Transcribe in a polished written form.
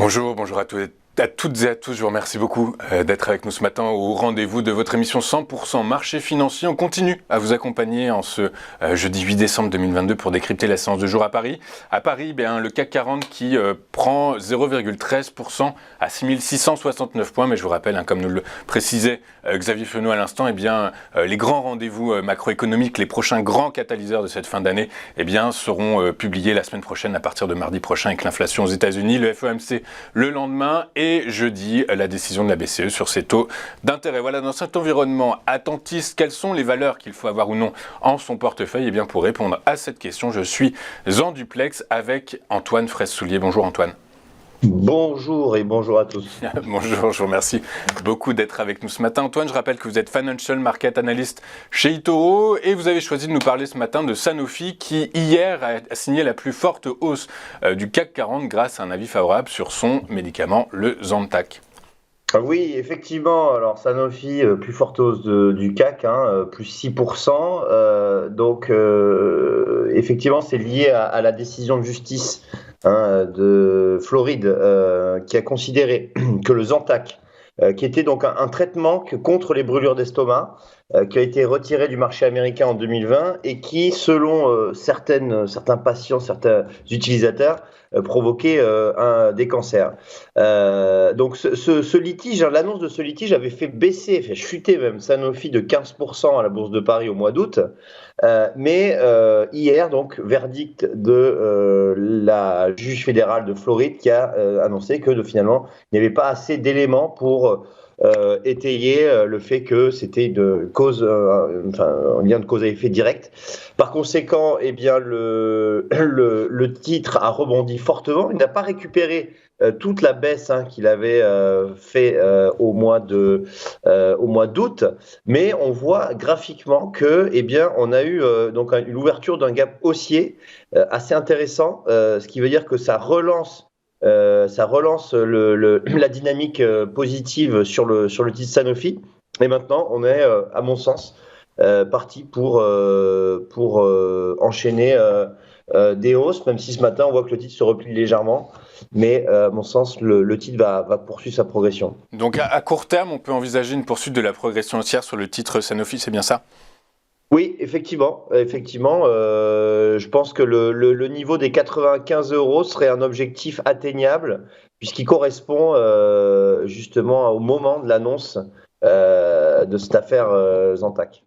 Bonjour à toutes et à tous, je vous remercie beaucoup d'être avec nous ce matin au rendez-vous de votre émission 100% marché financier. On continue à vous accompagner en ce jeudi 8 décembre 2022 pour décrypter la séance de jour à Paris. À Paris, le CAC 40 qui prend 0,13% à 6669 points, mais je vous rappelle, comme nous le précisait Xavier Fenot à l'instant, les grands rendez-vous macroéconomiques, les prochains grands catalyseurs de cette fin d'année, seront publiés la semaine prochaine à partir de mardi prochain avec l'inflation aux États-Unis, le FOMC le lendemain et jeudi, la décision de la BCE sur ses taux d'intérêt. Voilà, dans cet environnement attentiste, quelles sont les valeurs qu'il faut avoir ou non en son portefeuille? Pour répondre à cette question, je suis en duplex avec Antoine Fraisse-Soulier. Bonjour Antoine. Bonjour et bonjour à tous. Bonjour, je vous remercie beaucoup d'être avec nous ce matin. Antoine, je rappelle que vous êtes Financial Market Analyst chez eToro et vous avez choisi de nous parler ce matin de Sanofi qui hier a signé la plus forte hausse du CAC 40 grâce à un avis favorable sur son médicament, le Zantac. Oui, effectivement, alors Sanofi, plus forte hausse du CAC, plus 6%. Effectivement, c'est lié à la décision de justice de Floride qui a considéré que le Zantac, qui était donc un traitement contre les brûlures d'estomac, qui a été retiré du marché américain en 2020 et qui, selon certains patients, certains utilisateurs, provoquait des cancers. Donc ce litige, l'annonce de ce litige avait fait chuter même Sanofi de 15% à la Bourse de Paris au mois d'août. Mais hier, donc, verdict de la juge fédérale de Floride qui a annoncé que finalement, il n'y avait pas assez d'éléments pour étayer le fait que c'était une cause, un lien de cause à effet direct. Par conséquent, le titre a rebondi fortement. Il n'a pas récupéré toute la baisse qu'il avait fait au mois d'août, mais on voit graphiquement que on a eu l'ouverture d'un gap haussier assez intéressant, ce qui veut dire que ça relance la dynamique positive sur le titre Sanofi. Et maintenant, on est, à mon sens, parti pour enchaîner des hausses, même si ce matin, on voit que le titre se replie légèrement. Mais à mon sens, le titre va poursuivre sa progression. Donc à court terme, on peut envisager une poursuite de la progression haussière sur le titre Sanofi, c'est bien ça? Oui, effectivement. Je pense que le niveau des 95 € serait un objectif atteignable puisqu'il correspond justement au moment de l'annonce de cette affaire Zantac.